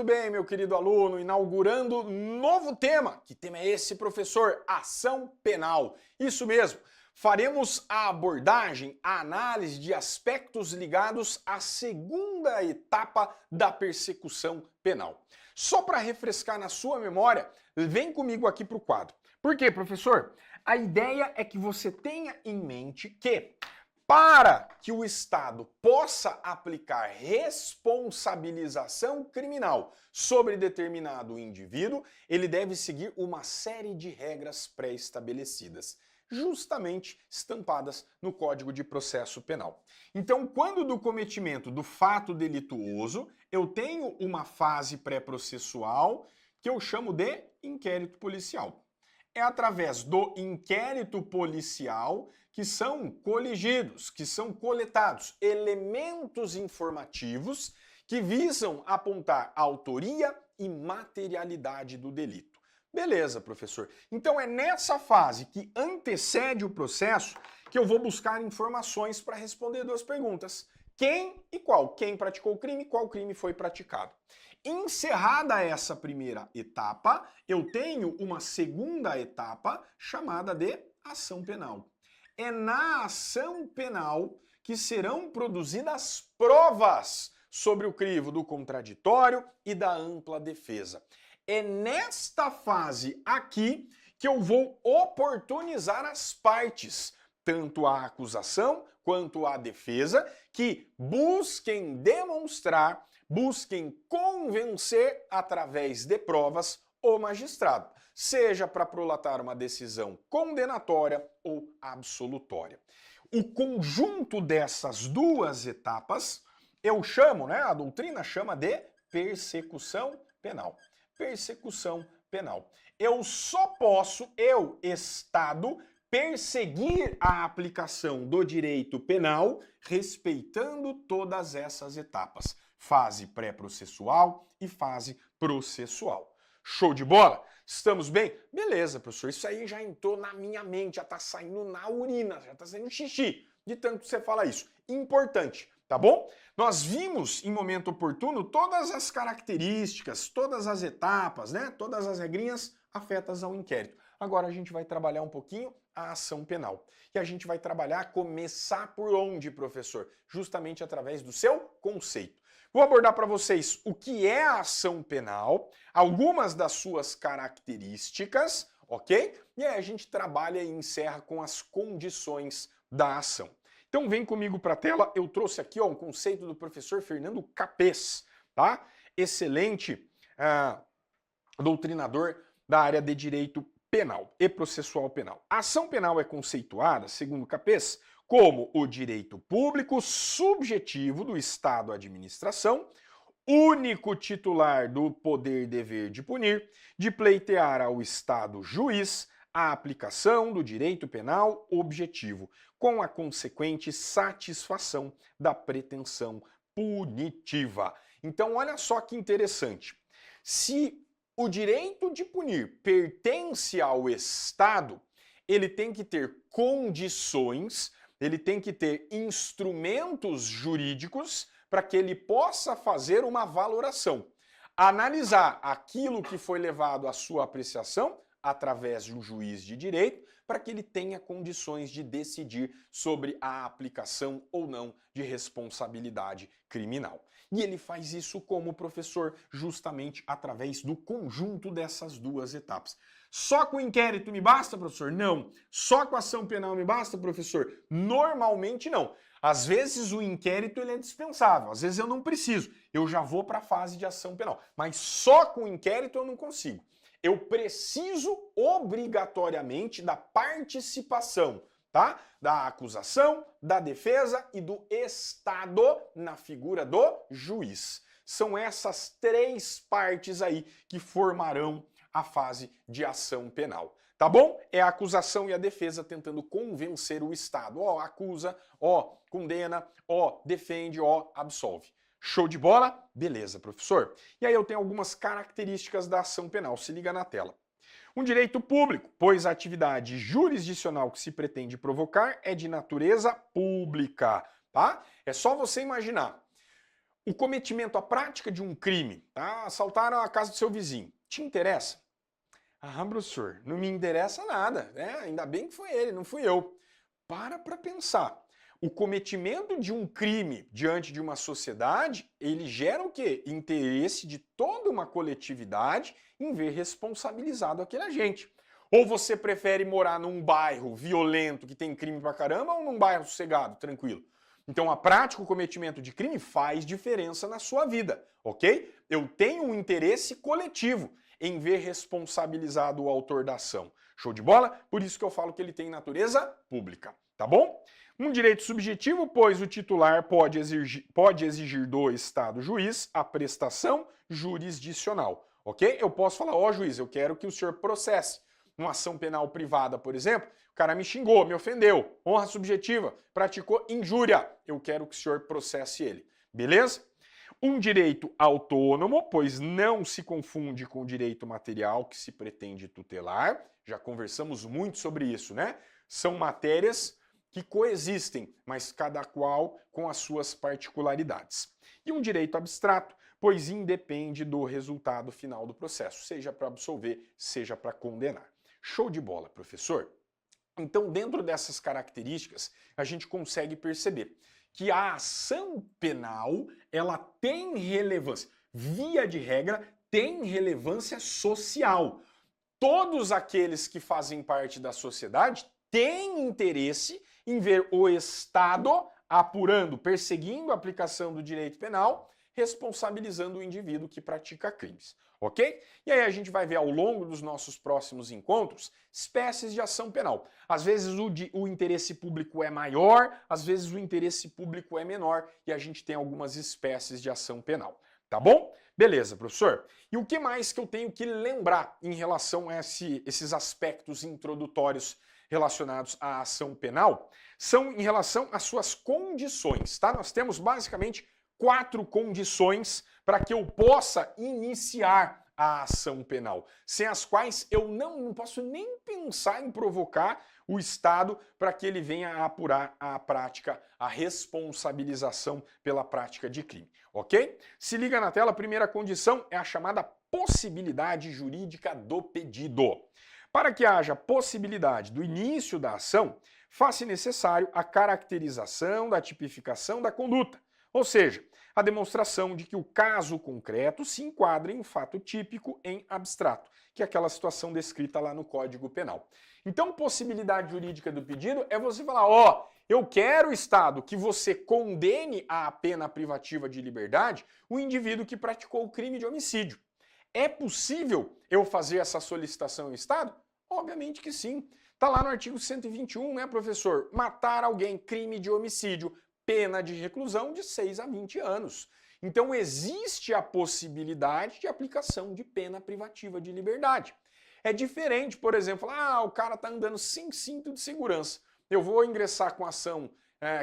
Tudo bem, meu querido aluno, inaugurando novo tema. Que tema é esse, professor? Ação penal. Isso mesmo. Faremos a abordagem, a análise de aspectos ligados à segunda etapa da persecução penal. Só para refrescar na sua memória, vem comigo aqui para o quadro. Por quê, professor? A ideia é que você tenha em mente que para que o Estado possa aplicar responsabilização criminal sobre determinado indivíduo, ele deve seguir uma série de regras pré-estabelecidas, justamente estampadas no Código de Processo Penal. Então, quando do cometimento do fato delituoso, eu tenho uma fase pré-processual que eu chamo de inquérito policial. É através do inquérito policial que são coligidos, que são coletados elementos informativos que visam apontar a autoria e materialidade do delito. Beleza, professor. Então é nessa fase que antecede o processo que eu vou buscar informações para responder duas perguntas. Quem e qual? Quem praticou o crime, qual crime foi praticado. Encerrada essa primeira etapa, eu tenho uma segunda etapa chamada de ação penal. É na ação penal que serão produzidas provas sobre o crivo do contraditório e da ampla defesa. É nesta fase aqui que eu vou oportunizar as partes, tanto a acusação quanto a defesa, que busquem demonstrar, busquem convencer através de provas o magistrado, seja para prolatar uma decisão condenatória ou absolutória. O conjunto dessas duas etapas eu chamo, a doutrina chama de persecução penal. Persecução penal. Eu só posso, Estado, perseguir a aplicação do direito penal respeitando todas essas etapas. Fase pré-processual e fase processual. Show de bola? Estamos bem? Beleza, professor. Isso aí já entrou na minha mente, já tá saindo na urina, já tá saindo xixi, de tanto que você fala isso. Importante, tá bom? Nós vimos em momento oportuno todas as características, todas as etapas, todas as regrinhas afetas ao inquérito. Agora a gente vai trabalhar um pouquinho a ação penal. E a gente vai começar por onde, professor? Justamente através do seu conceito. Vou abordar para vocês o que é a ação penal, algumas das suas características, ok? E aí a gente trabalha e encerra com as condições da ação. Então vem comigo para a tela, eu trouxe aqui um conceito do professor Fernando Capês, tá? Excelente doutrinador da área de direito penal e processual penal. A ação penal é conceituada, segundo Capês, como o direito público subjetivo do Estado-administração, único titular do poder-dever de punir, de pleitear ao Estado-juiz a aplicação do direito penal objetivo, com a consequente satisfação da pretensão punitiva. Então, olha só que interessante. Se o direito de punir pertence ao Estado, ele tem que ter condições, ele tem que ter instrumentos jurídicos para que ele possa fazer uma valoração. Analisar aquilo que foi levado à sua apreciação através de um juiz de direito, para que ele tenha condições de decidir sobre a aplicação ou não de responsabilidade criminal. E ele faz isso como professor, justamente através do conjunto dessas duas etapas. Só com o inquérito me basta, professor? Não. Só com a ação penal me basta, professor? Normalmente não. Às vezes o inquérito ele é dispensável, às vezes eu não preciso, eu já vou para a fase de ação penal. Mas só com o inquérito eu não consigo. Eu preciso obrigatoriamente da participação, tá? Da acusação, da defesa e do Estado na figura do juiz. São essas três partes aí que formarão a fase de ação penal. Tá bom? É a acusação e a defesa tentando convencer o Estado. Acusa, condena, defende, absolve. Show de bola? Beleza, professor. E aí eu tenho algumas características da ação penal, se liga na tela. Um direito público, pois a atividade jurisdicional que se pretende provocar é de natureza pública, tá? É só você imaginar. O cometimento, a prática de um crime, tá? Assaltaram a casa do seu vizinho, te interessa? Ah, professor, não me interessa nada, né? Ainda bem que foi ele, não fui eu. Para pensar. O cometimento de um crime diante de uma sociedade, ele gera o quê? Interesse de toda uma coletividade em ver responsabilizado aquele agente. Ou você prefere morar num bairro violento que tem crime pra caramba ou num bairro sossegado, tranquilo? Então a prática, o cometimento de crime faz diferença na sua vida, ok? Eu tenho um interesse coletivo em ver responsabilizado o autor da ação. Show de bola? Por isso que eu falo que ele tem natureza pública, tá bom? Um direito subjetivo, pois o titular pode exigir do Estado juiz a prestação jurisdicional, ok? Eu posso falar, ó juiz, eu quero que o senhor processe. Uma ação penal privada, por exemplo, o cara me xingou, me ofendeu, honra subjetiva, praticou injúria, eu quero que o senhor processe ele, beleza? Um direito autônomo, pois não se confunde com o direito material que se pretende tutelar, já conversamos muito sobre isso, né? São matérias que coexistem, mas cada qual com as suas particularidades. E um direito abstrato, pois independe do resultado final do processo, seja para absolver, seja para condenar. Show de bola, professor? Então, dentro dessas características, a gente consegue perceber que a ação penal, ela tem relevância, via de regra, tem relevância social. Todos aqueles que fazem parte da sociedade têm interesse em ver o Estado apurando, perseguindo a aplicação do direito penal, responsabilizando o indivíduo que pratica crimes, ok? E aí a gente vai ver ao longo dos nossos próximos encontros espécies de ação penal. Às vezes o interesse público é maior, às vezes o interesse público é menor e a gente tem algumas espécies de ação penal, tá bom? Beleza, professor. E o que mais que eu tenho que lembrar em relação a esses aspectos introdutórios relacionados à ação penal? São em relação às suas condições, tá? Nós temos basicamente 4 condições para que eu possa iniciar a ação penal, sem as quais eu não posso nem pensar em provocar o Estado para que ele venha a apurar a prática, a responsabilização pela prática de crime, ok? Se liga na tela, a primeira condição é a chamada possibilidade jurídica do pedido. Para que haja possibilidade do início da ação, faz-se necessário a caracterização da tipificação da conduta, ou seja, a demonstração de que o caso concreto se enquadra em um fato típico em abstrato, que é aquela situação descrita lá no Código Penal. Então, possibilidade jurídica do pedido é você falar, ó, eu quero, Estado, que você condene à pena privativa de liberdade o indivíduo que praticou o crime de homicídio. É possível eu fazer essa solicitação ao Estado? Obviamente que sim. Está lá no artigo 121, né, professor? Matar alguém, crime de homicídio, pena de reclusão de 6 a 20 anos. Então existe a possibilidade de aplicação de pena privativa de liberdade. É diferente, por exemplo, o cara está andando sem cinto de segurança. Eu vou ingressar com ação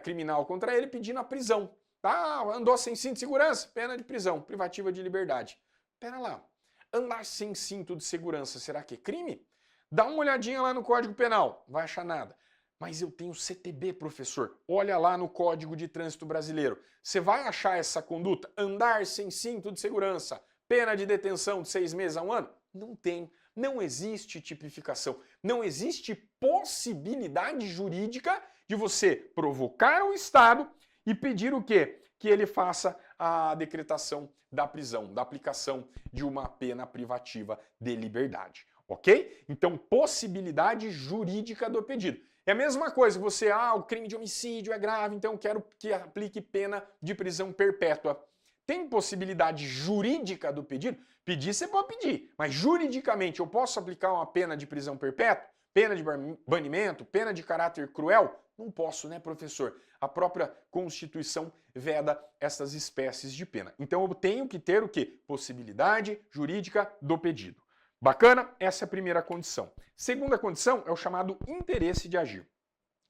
criminal contra ele pedindo a prisão. Tá? Andou sem cinto de segurança, pena de prisão, privativa de liberdade. Pera lá, andar sem cinto de segurança, será que é crime? Dá uma olhadinha lá no Código Penal, não vai achar nada. Mas eu tenho CTB, professor. Olha lá no Código de Trânsito Brasileiro. Você vai achar essa conduta? Andar sem cinto de segurança, pena de detenção de 6 meses a 1 ano? Não tem. Não existe tipificação. Não existe possibilidade jurídica de você provocar o Estado e pedir o quê? Que ele faça a decretação da prisão, da aplicação de uma pena privativa de liberdade. Ok? Então, possibilidade jurídica do pedido. É a mesma coisa, você, o crime de homicídio é grave, então eu quero que aplique pena de prisão perpétua. Tem possibilidade jurídica do pedido? Pedir você pode pedir, mas juridicamente eu posso aplicar uma pena de prisão perpétua? Pena de banimento? Pena de caráter cruel? Não posso, né, professor? A própria Constituição veda essas espécies de pena. Então eu tenho que ter o quê? Possibilidade jurídica do pedido. Bacana? Essa é a primeira condição. Segunda condição é o chamado interesse de agir.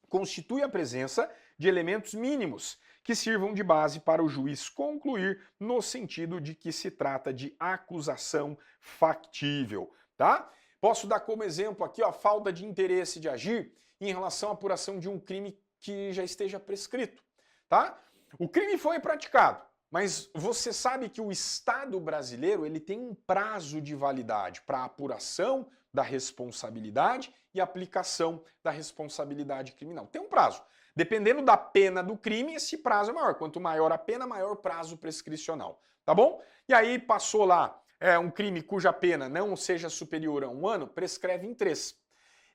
Constitui a presença de elementos mínimos que sirvam de base para o juiz concluir no sentido de que se trata de acusação factível, tá? Posso dar como exemplo aqui a falta de interesse de agir em relação à apuração de um crime que já esteja prescrito, tá? O crime foi praticado, mas você sabe que o Estado brasileiro ele tem um prazo de validade para apuração da responsabilidade e aplicação da responsabilidade criminal. Tem um prazo. Dependendo da pena do crime, esse prazo é maior. Quanto maior a pena, maior o prazo prescricional. Tá bom? E aí passou lá um crime cuja pena não seja superior a 1 ano, prescreve em 3.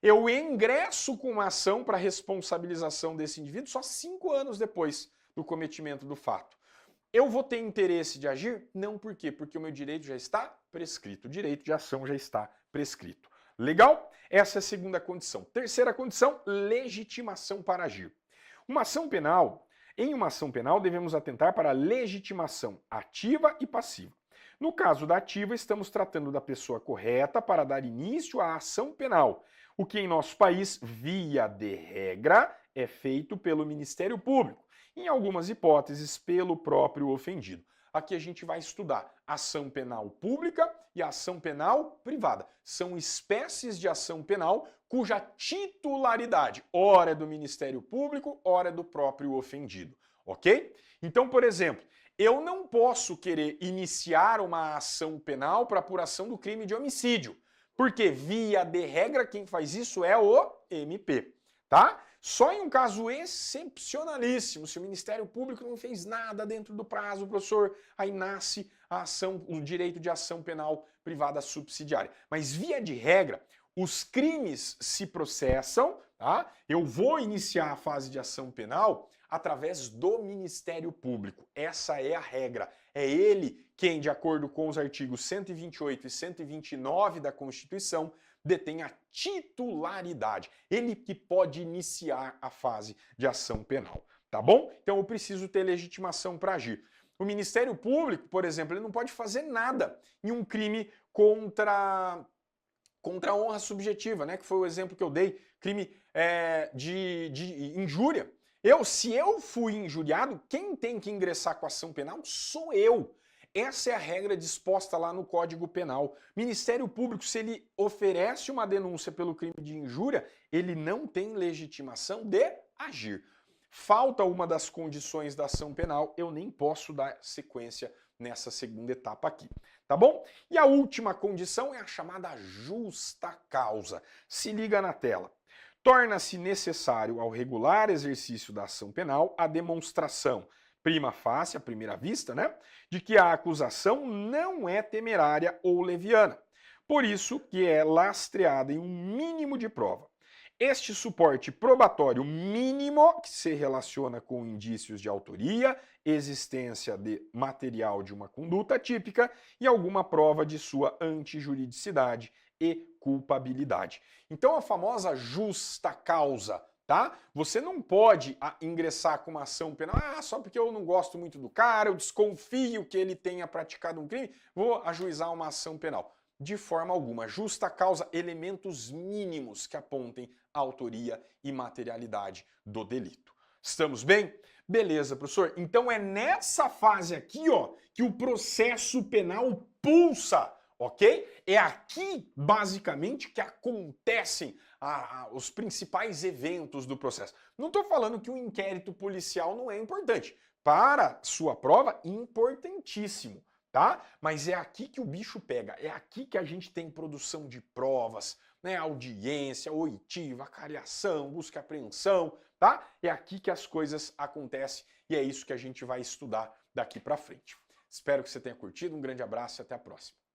Eu ingresso com uma ação para responsabilização desse indivíduo só 5 anos depois do cometimento do fato. Eu vou ter interesse de agir? Não, por quê? Porque o meu direito já está prescrito. O direito de ação já está prescrito. Legal? Essa é a segunda condição. Terceira condição, legitimação para agir. Em uma ação penal, devemos atentar para a legitimação ativa e passiva. No caso da ativa, estamos tratando da pessoa correta para dar início à ação penal, o que em nosso país, via de regra, é feito pelo Ministério Público, em algumas hipóteses pelo próprio ofendido. Aqui a gente vai estudar ação penal pública e ação penal privada. São espécies de ação penal cuja titularidade, ora é do Ministério Público, ora é do próprio ofendido, ok? Então, por exemplo, eu não posso querer iniciar uma ação penal para apuração do crime de homicídio, porque, via de regra, quem faz isso é o MP, tá? Só em um caso excepcionalíssimo, se o Ministério Público não fez nada dentro do prazo, professor, aí nasce a ação, um direito de ação penal privada subsidiária. Mas, via de regra, os crimes se processam, tá? Eu vou iniciar a fase de ação penal através do Ministério Público. Essa é a regra. É ele quem, de acordo com os artigos 128 e 129 da Constituição, detém a titularidade. Ele que pode iniciar a fase de ação penal, tá bom? Então eu preciso ter legitimação para agir. O Ministério Público, por exemplo, ele não pode fazer nada em um crime contra a honra subjetiva, né? Que foi o exemplo que eu dei, crime de injúria. Se eu fui injuriado, quem tem que ingressar com a ação penal sou eu. Essa é a regra disposta lá no Código Penal. Ministério Público, se ele oferece uma denúncia pelo crime de injúria, ele não tem legitimação de agir. Falta uma das condições da ação penal, eu nem posso dar sequência nessa segunda etapa aqui, tá bom? E a última condição é a chamada justa causa. Se liga na tela. Torna-se necessário, ao regular exercício da ação penal, a demonstração prima facie, à primeira vista, né, de que a acusação não é temerária ou leviana. Por isso que é lastreada em um mínimo de prova. Este suporte probatório mínimo, que se relaciona com indícios de autoria, existência de material de uma conduta típica e alguma prova de sua antijuridicidade e culpabilidade. Então a famosa justa causa, tá? Você não pode ingressar com uma ação penal, só porque eu não gosto muito do cara, eu desconfio que ele tenha praticado um crime, vou ajuizar uma ação penal. De forma alguma. Justa causa, elementos mínimos que apontem a autoria e materialidade do delito. Estamos bem? Beleza, professor. Então é nessa fase aqui, ó, que o processo penal pulsa, ok? É aqui, basicamente, que acontecem os principais eventos do processo. Não estou falando que o inquérito policial não é importante. Para sua prova, importantíssimo. Tá? Mas é aqui que o bicho pega, é aqui que a gente tem produção de provas, né? Audiência, oitiva, cariação, busca e apreensão, tá? É aqui que as coisas acontecem e é isso que a gente vai estudar daqui para frente. Espero que você tenha curtido, um grande abraço e até a próxima.